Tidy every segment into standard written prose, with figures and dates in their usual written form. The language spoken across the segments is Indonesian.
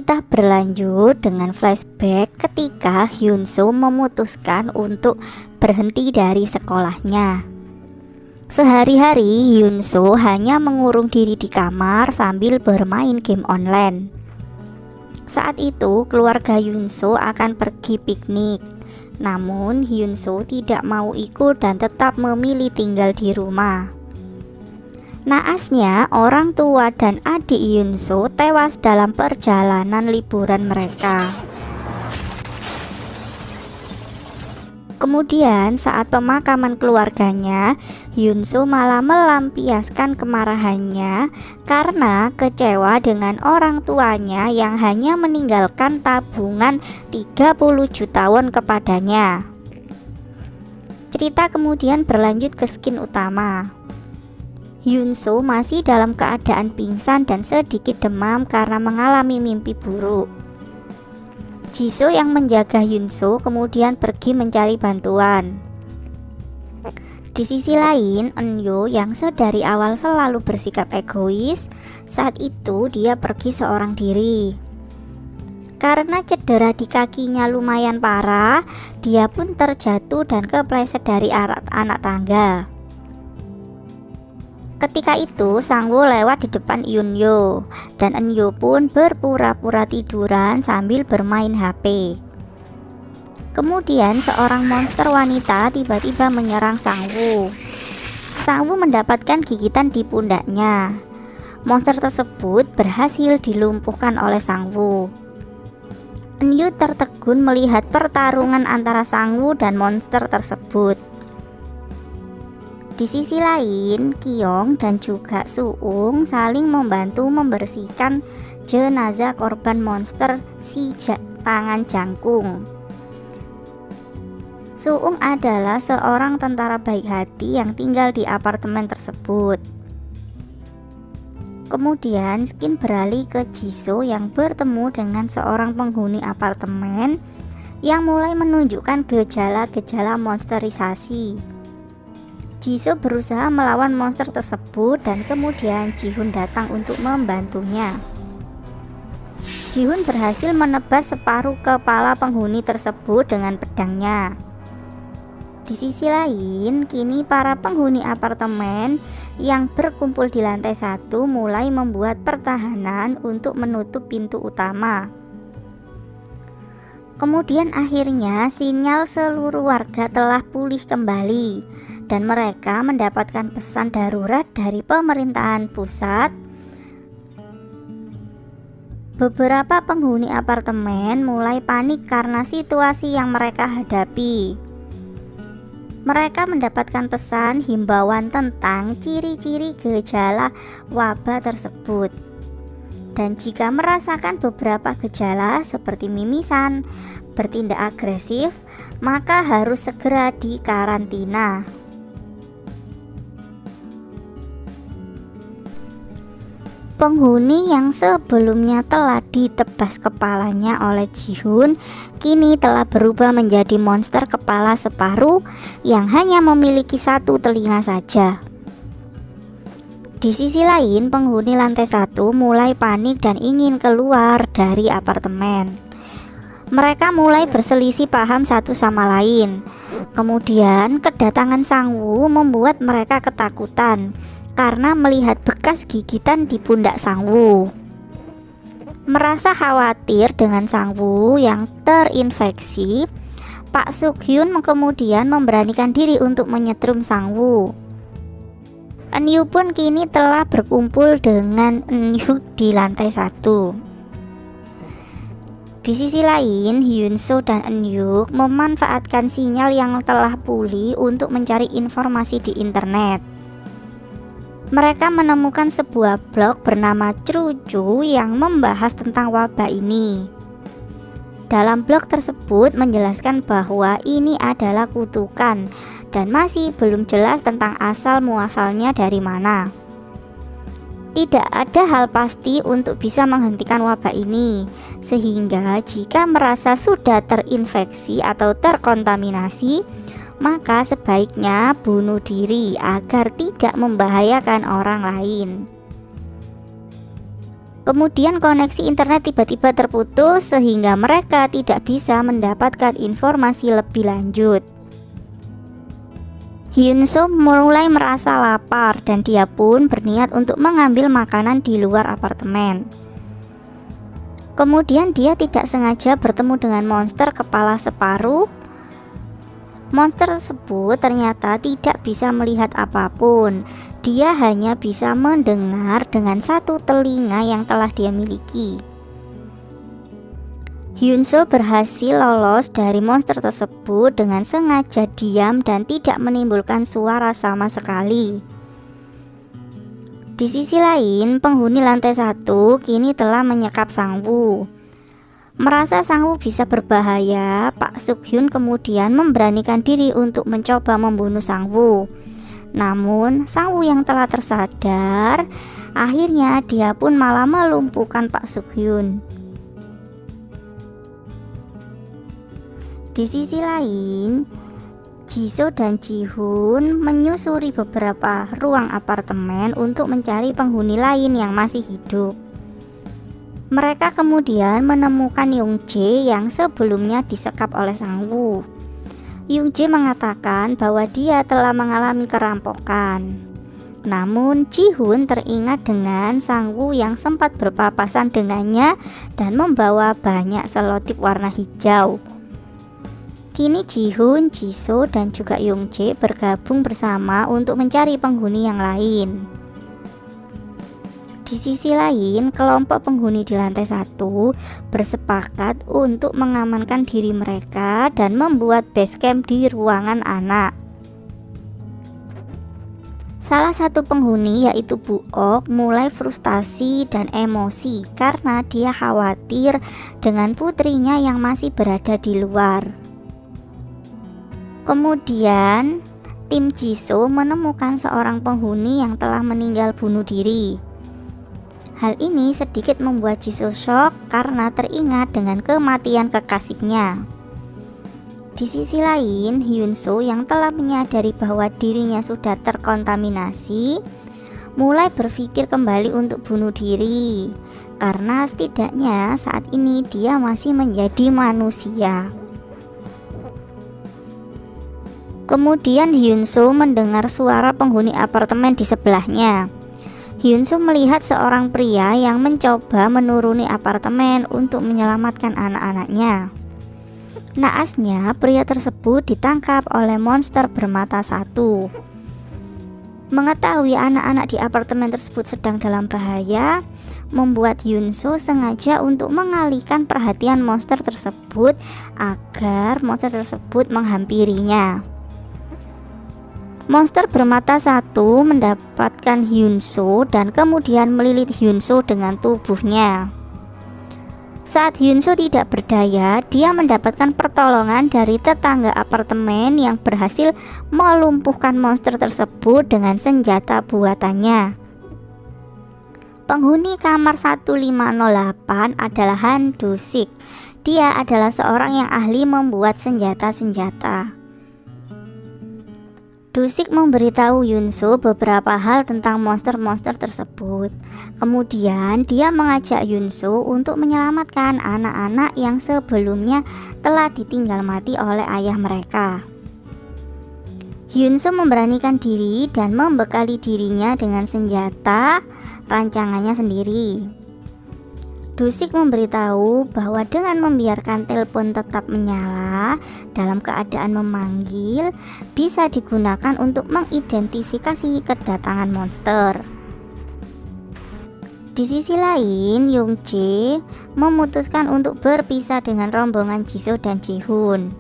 Cerita berlanjut dengan flashback ketika Hyunso memutuskan untuk berhenti dari sekolahnya. Sehari-hari Hyunso hanya mengurung diri di kamar sambil bermain game online. Saat itu keluarga Hyunso akan pergi piknik. Namun Hyunso tidak mau ikut dan tetap memilih tinggal di rumah. Naasnya, orang tua dan adik Hyunso tewas dalam perjalanan liburan mereka. Kemudian saat pemakaman keluarganya, Hyunso malah melampiaskan kemarahannya karena kecewa dengan orang tuanya yang hanya meninggalkan tabungan 30 juta won kepadanya. Cerita kemudian berlanjut ke scene utama. Hyunso masih dalam keadaan pingsan dan sedikit demam karena mengalami mimpi buruk. Jisoo yang menjaga Hyunso kemudian pergi mencari bantuan. Di sisi lain, Eunyo yang sedari awal selalu bersikap egois, saat itu dia pergi seorang diri. Karena cedera di kakinya lumayan parah, dia pun terjatuh dan kepleset dari anak tangga. Ketika itu Sangwoo lewat di depan Eunyo dan Eunyo pun berpura-pura tiduran sambil bermain HP. Kemudian seorang monster wanita tiba-tiba menyerang Sangwoo. Sangwoo mendapatkan gigitan di pundaknya. Monster tersebut berhasil dilumpuhkan oleh Sangwoo. Eunyo tertegun melihat pertarungan antara Sangwoo dan monster tersebut. Di sisi lain, Kyung dan juga Suung saling membantu membersihkan jenazah korban monster tangan jangkung. Suung adalah seorang tentara baik hati yang tinggal di apartemen tersebut. Kemudian skin beralih ke Jisoo yang bertemu dengan seorang penghuni apartemen yang mulai menunjukkan gejala-gejala monsterisasi. Jisoo berusaha melawan monster tersebut dan kemudian Jihoon datang untuk membantunya. Jihoon berhasil menebas separuh kepala penghuni tersebut dengan pedangnya. Di sisi lain, kini para penghuni apartemen yang berkumpul di lantai 1 mulai membuat pertahanan untuk menutup pintu utama. Kemudian akhirnya sinyal seluruh warga telah pulih kembali dan mereka mendapatkan pesan darurat dari pemerintahan pusat. Beberapa penghuni apartemen mulai panik karena situasi yang mereka hadapi. Mereka mendapatkan pesan himbauan tentang ciri-ciri gejala wabah tersebut. Dan jika merasakan beberapa gejala seperti mimisan, bertindak agresif, maka harus segera dikarantina. Penghuni yang sebelumnya telah ditebas kepalanya oleh Jihoon kini telah berubah menjadi monster kepala separuh yang hanya memiliki satu telinga saja. Di sisi lain, penghuni lantai 1 mulai panik dan ingin keluar dari apartemen. Mereka mulai berselisih paham satu sama lain. Kemudian kedatangan Sangwoo membuat mereka ketakutan karena melihat bekas gigitan di pundak Sangwoo. Merasa khawatir dengan Sangwoo yang terinfeksi, Pak Sukhyun kemudian memberanikan diri untuk menyetrum Sangwoo. Eunyo pun kini telah berkumpul dengan Eunyo di lantai 1. Di sisi lain, Hyunso dan Eunyo memanfaatkan sinyal yang telah pulih untuk mencari informasi di internet. Mereka menemukan sebuah blog bernama Truju yang membahas tentang wabah ini. Dalam blog tersebut menjelaskan bahwa ini adalah kutukan dan masih belum jelas tentang asal muasalnya dari mana. Tidak ada hal pasti untuk bisa menghentikan wabah ini, sehingga jika merasa sudah terinfeksi atau terkontaminasi, maka sebaiknya bunuh diri agar tidak membahayakan orang lain. Kemudian koneksi internet tiba-tiba terputus sehingga mereka tidak bisa mendapatkan informasi lebih lanjut. Hyunso mulai merasa lapar dan dia pun berniat untuk mengambil makanan di luar apartemen. Kemudian dia tidak sengaja bertemu dengan monster kepala separuh. Monster tersebut ternyata tidak bisa melihat apapun. Dia hanya bisa mendengar dengan satu telinga yang telah dia miliki. Hyunso berhasil lolos dari monster tersebut dengan sengaja diam dan tidak menimbulkan suara sama sekali. Di sisi lain, penghuni lantai 1 kini telah menyekap Sang-woo. Merasa Sang-woo bisa berbahaya, Pak Suk-hyun kemudian memberanikan diri untuk mencoba membunuh Sang-woo. Namun, Sang-woo yang telah tersadar, akhirnya dia pun malah melumpuhkan Pak Suk-hyun. Di sisi lain, Jisoo dan Ji-hoon menyusuri beberapa ruang apartemen untuk mencari penghuni lain yang masih hidup. Mereka kemudian menemukan Young-jae yang sebelumnya disekap oleh Sang-woo. Young-jae mengatakan bahwa dia telah mengalami kerampokan. Namun Ji-hoon teringat dengan Sang-woo yang sempat berpapasan dengannya dan membawa banyak selotip warna hijau. Kini Ji-hoon, Jisoo, dan juga Young-jae bergabung bersama untuk mencari penghuni yang lain. Di sisi lain, kelompok penghuni di lantai 1 bersepakat untuk mengamankan diri mereka dan membuat base camp di ruangan anak. Salah satu penghuni yaitu Bu-ok mulai frustasi dan emosi karena dia khawatir dengan putrinya yang masih berada di luar. Kemudian, tim Jisoo menemukan seorang penghuni yang telah meninggal bunuh diri. Hal ini sedikit membuat Jisoo shock karena teringat dengan kematian kekasihnya. Di sisi lain, Hyunso yang telah menyadari bahwa dirinya sudah terkontaminasi, mulai berpikir kembali untuk bunuh diri, karena setidaknya saat ini dia masih menjadi manusia. Kemudian Hyunso mendengar suara penghuni apartemen di sebelahnya. Hyunso melihat seorang pria yang mencoba menuruni apartemen untuk menyelamatkan anak-anaknya. Naasnya, pria tersebut ditangkap oleh monster bermata 1. Mengetahui anak-anak di apartemen tersebut sedang dalam bahaya, membuat Hyunso sengaja untuk mengalihkan perhatian monster tersebut agar monster tersebut menghampirinya. Monster bermata 1 mendapatkan Hyunso dan kemudian melilit Hyunso dengan tubuhnya. Saat Hyunso tidak berdaya, dia mendapatkan pertolongan dari tetangga apartemen yang berhasil melumpuhkan monster tersebut dengan senjata buatannya. Penghuni kamar 1508 adalah Han Do-sik. Dia adalah seorang yang ahli membuat senjata-senjata. Do-sik memberitahu Hyunso beberapa hal tentang monster-monster tersebut. Kemudian dia mengajak Hyunso untuk menyelamatkan anak-anak yang sebelumnya telah ditinggal mati oleh ayah mereka. Hyunso memberanikan diri dan membekali dirinya dengan senjata rancangannya sendiri. Do-sik memberitahu bahwa dengan membiarkan telepon tetap menyala dalam keadaan memanggil bisa digunakan untuk mengidentifikasi kedatangan monster. Di sisi lain, Young-jae memutuskan untuk berpisah dengan rombongan Jisoo dan Ji-hoon.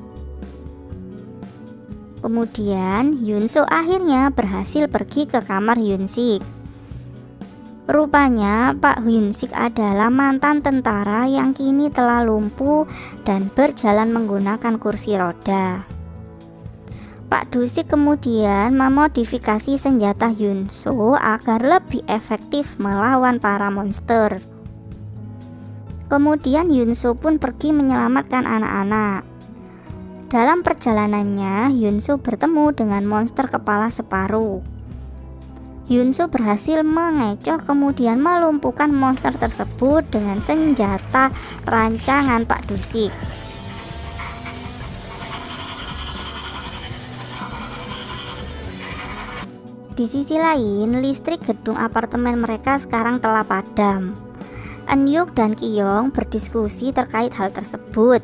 Kemudian Hyunso akhirnya berhasil pergi ke kamar Hyun-sik. Rupanya Pak Hyun-sik adalah mantan tentara yang kini telah lumpuh dan berjalan menggunakan kursi roda. Pak Do-sik kemudian memodifikasi senjata Hyunso agar lebih efektif melawan para monster. Kemudian Hyunso pun pergi menyelamatkan anak-anak. Dalam perjalanannya, Hyunso bertemu dengan monster kepala separuh. Hyunso berhasil mengecoh kemudian melumpuhkan monster tersebut dengan senjata rancangan Pak Dusik. Di sisi lain, listrik gedung apartemen mereka sekarang telah padam. Eun-yuk dan Ki-young berdiskusi terkait hal tersebut.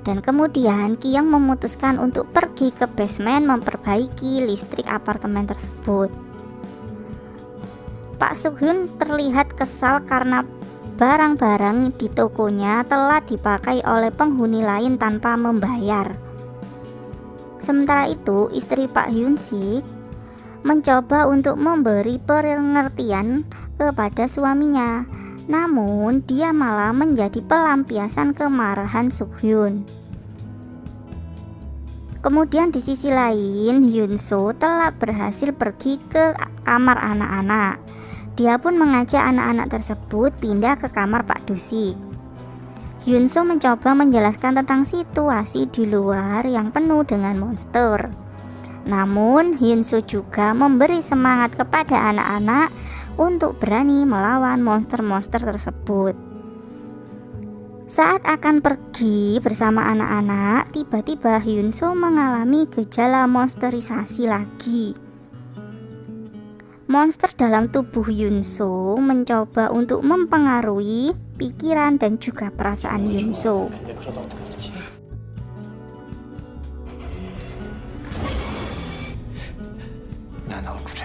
Dan kemudian Ki-young memutuskan untuk pergi ke basement memperbaiki listrik apartemen tersebut. Pak Suk-hyun terlihat kesal karena barang-barang di tokonya telah dipakai oleh penghuni lain tanpa membayar. Sementara itu, istri Pak Hyun-sik mencoba untuk memberi pengertian kepada suaminya. Namun, dia malah menjadi pelampiasan kemarahan Suk-hyun. Kemudian di sisi lain, Hyunso telah berhasil pergi ke kamar anak-anak. Dia pun mengajak anak-anak tersebut pindah ke kamar Pak Dusik. Hyunso mencoba menjelaskan tentang situasi di luar yang penuh dengan monster. Namun, Hyunso juga memberi semangat kepada anak-anak untuk berani melawan monster-monster tersebut. Saat akan pergi bersama anak-anak, tiba-tiba Hyunso mengalami gejala monsterisasi lagi. Monster dalam tubuh Hyunso mencoba untuk mempengaruhi pikiran dan juga perasaan Hyunso. 난 억울해.